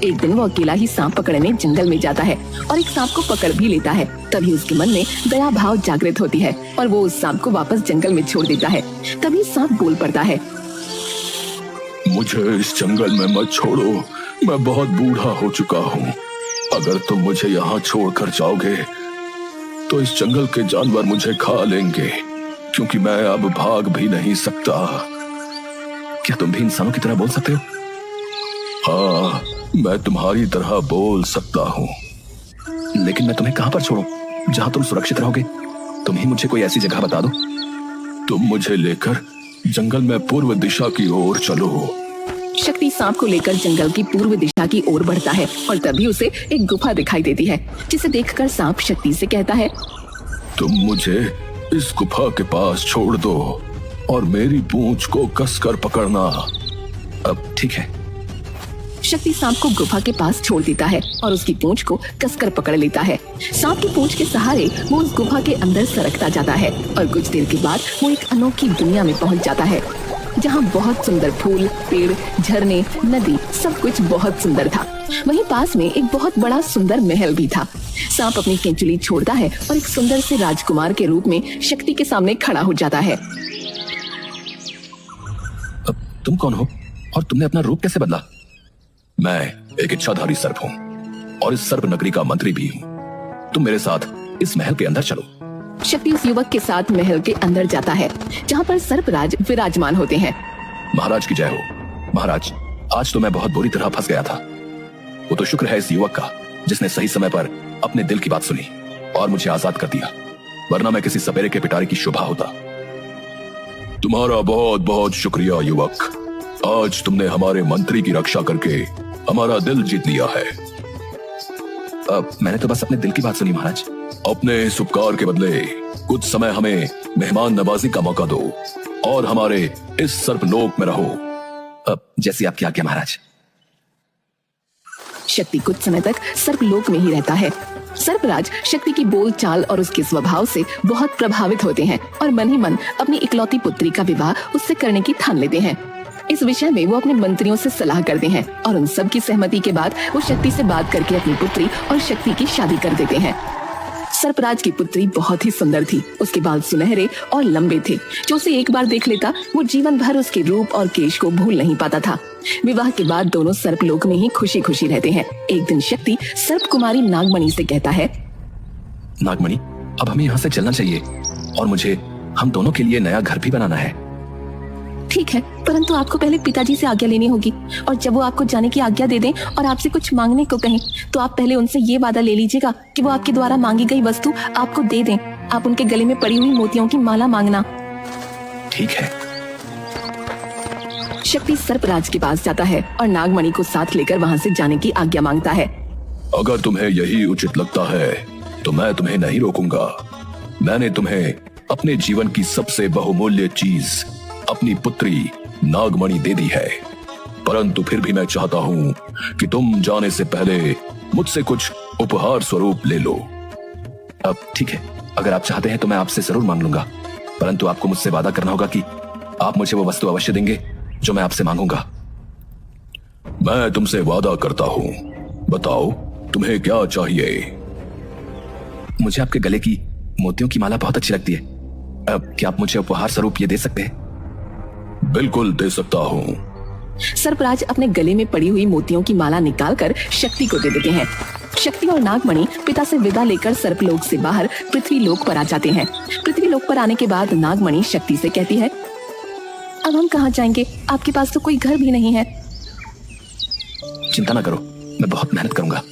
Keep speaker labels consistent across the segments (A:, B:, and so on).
A: एक दिन वो अकेला ही सांप पकड़ने जंगल में जाता है और एक सांप को पकड़ भी लेता है। तभी उसके मन में दया भाव जागृत होती है और वो उस सांप को वापस जंगल में छोड़ देता है। तभी सांप बोल पड़ता है,
B: मुझे इस जंगल में मत छोड़ो, मैं बहुत बूढ़ा हो चुका हूँ। अगर तुम मुझे यहाँ छोड़कर जाओगे तो इस जंगल के जानवर मुझे खा लेंगे, क्योंकि मैं अब भाग भी नहीं सकता।
C: क्या तुम भी इंसानों की तरह बोल सकते हो?
B: हाँ, मैं तुम्हारी तरह बोल सकता हूँ।
C: लेकिन मैं तुम्हें कहाँ पर छोड़ूं जहाँ तुम सुरक्षित रहोगे? तुम ही मुझे कोई ऐसी जगह बता दो।
B: तुम मुझे लेकर जंगल में पूर्व दिशा की ओर चलो।
A: शक्ति सांप को लेकर जंगल की पूर्व दिशा की ओर बढ़ता है और तभी उसे एक गुफा दिखाई देती है, जिसे देखकर सांप शक्ति से कहता है,
B: तुम मुझे इस गुफा के पास छोड़ दो और मेरी पूंछ को कसकर पकड़ना।
C: अब ठीक है।
A: शक्ति सांप को गुफा के पास छोड़ देता है और उसकी पूंछ को कसकर पकड़ लेता है। सांप की पूंछ के सहारे वो उस गुफा के अंदर सरकता जाता है और कुछ देर के बाद वो एक अनोखी दुनिया में पहुंच जाता है, जहाँ बहुत सुंदर फूल, पेड़, झरने, नदी, सब कुछ बहुत सुंदर था। वहीं पास में एक बहुत बड़ा सुंदर महल भी था। सांप अपनी केंचुली छोड़ता है और एक सुंदर से राजकुमार के रूप में शक्ति के सामने खड़ा हो जाता है।
C: अब तुम कौन हो और तुमने अपना रूप कैसे बदला?
B: मैं एक इच्छाधारी सर्प हूँ और इस सर्प नगरी का मंत्री भी हूँ।
C: तुम मेरे साथ इस महल के अंदर चलो।
A: शक्ति उस युवक के साथ महल के अंदर जाता है, जहाँ पर सर्पराज विराजमान होते हैं।
C: महाराज की जय हो। महाराज, आज तो मैं बहुत बुरी तरह फंस गया था। वो तो शुक्र है इस युवक का जिसने सही समय पर अपने दिल की बात सुनी और मुझे आजाद कर दिया, वरना मैं किसी सपेरे के पिटारे की शुभा होता।
B: तुम्हारा बहुत बहुत शुक्रिया युवक। आज तुमने हमारे मंत्री की रक्षा करके हमारा दिल जीत लिया है।
C: मैंने तो बस अपने दिल की बात सुनी महाराज।
B: अपने इस उपकार के बदले कुछ समय हमें मेहमान नवाजी का मौका दो और हमारे इस सर्पलोक में रहो।
C: जैसी आपकी आज्ञा महाराज।
A: शक्ति कुछ समय तक सर्पलोक में ही रहता है। सर्पराज शक्ति की बोल चाल और उसके स्वभाव से बहुत प्रभावित होते हैं और मन ही मन अपनी इकलौती पुत्री का विवाह उससे करने की ठान लेते हैं। इस विषय में वो अपने मंत्रियों से सलाह करते हैं और उन सब की सहमति के बाद वो शक्ति से बात करके अपनी पुत्री और शक्ति की शादी कर देते हैं। सर्पराज की पुत्री बहुत ही सुंदर थी। उसके बाल सुनहरे और लंबे थे। जो उसे एक बार देख लेता वो जीवन भर उसके रूप और केश को भूल नहीं पाता था। विवाह के बाद दोनों सर्पलोक में ही खुशी खुशी रहते हैं। एक दिन शक्ति सर्प कुमारी नागमणि से कहता है,
C: नागमणि, अब हमें यहाँ से चलना चाहिए और मुझे हम दोनों के लिए नया घर भी बनाना है।
A: ठीक है, परंतु आपको पहले पिताजी से आज्ञा लेनी होगी और जब वो आपको जाने की आज्ञा दे दें और आपसे कुछ मांगने को कहें तो आप पहले उनसे ये वादा ले लीजिएगा कि वो आपके द्वारा मांगी गई वस्तु आपको दे दें। आप उनके गले में पड़ी हुई मोतियों की माला मांगना।
C: ठीक है।
A: शक्ति सर्पराज के पास जाता है और नागमणि को साथ लेकर वहाँ से जाने की आज्ञा मांगता है।
B: अगर तुम्हें यही उचित लगता है तो मैं तुम्हें नहीं रोकूंगा। मैंने तुम्हें अपने जीवन की सबसे बहुमूल्य चीज अपनी पुत्री नागमणि दे दी है, परंतु फिर भी मैं चाहता हूँ कि तुम जाने से पहले मुझसे कुछ उपहार स्वरूप ले लो।
C: अब ठीक है, अगर आप चाहते हैं तो मैं आपसे जरूर मांग लूंगा, परंतु आपको मुझसे वादा करना होगा कि आप मुझे वो वस्तु अवश्य देंगे जो मैं आपसे मांगूंगा।
B: मैं तुमसे वादा करता हूँ। बताओ तुम्हें क्या चाहिए?
C: मुझे आपके गले की मोतियों की माला बहुत अच्छी लगती है। अब क्या आप मुझे उपहार स्वरूप ये दे सकते हैं?
B: बिल्कुल दे सकता हूँ।
A: सर्पराज अपने गले में पड़ी हुई मोतियों की माला निकालकर शक्ति को दे देते हैं। शक्ति और नागमणि पिता से विदा लेकर सर्पलोक से बाहर पृथ्वीलोक पर आ जाते हैं। पृथ्वीलोक पर आने के बाद नागमणि शक्ति से कहती है, अब हम कहाँ जाएंगे? आपके पास तो कोई घर भी नहीं है।
C: चिंता ना करो, मैं बहुत मेहनत करूंगा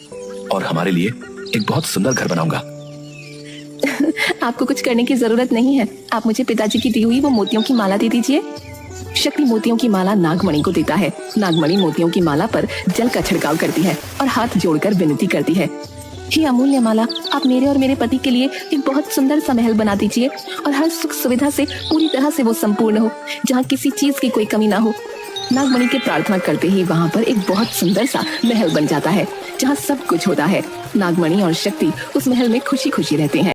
C: और हमारे लिए एक बहुत सुंदर घर बनाऊंगा।
A: आपको कुछ करने की जरूरत नहीं है। आप मुझे पिताजी की दी हुई वो मोतियों की माला दे दीजिए। शक्ति मोतियों की माला नागमणि को देता है। नागमणि मोतियों की माला पर जल का छिड़काव करती है और हाथ जोड़कर विनती करती है, हे अमूल्य माला, आप मेरे और मेरे पति के लिए एक बहुत सुंदर सा महल बना दीजिए और हर सुख सुविधा से पूरी तरह से वो संपूर्ण हो, जहाँ किसी चीज की कोई कमी ना हो। नागमणि के प्रार्थना करते ही वहाँ पर एक बहुत सुंदर सा महल बन जाता है, जहाँ सब कुछ होता है। नागमणि और शक्ति उस महल में खुशी खुशी रहते हैं।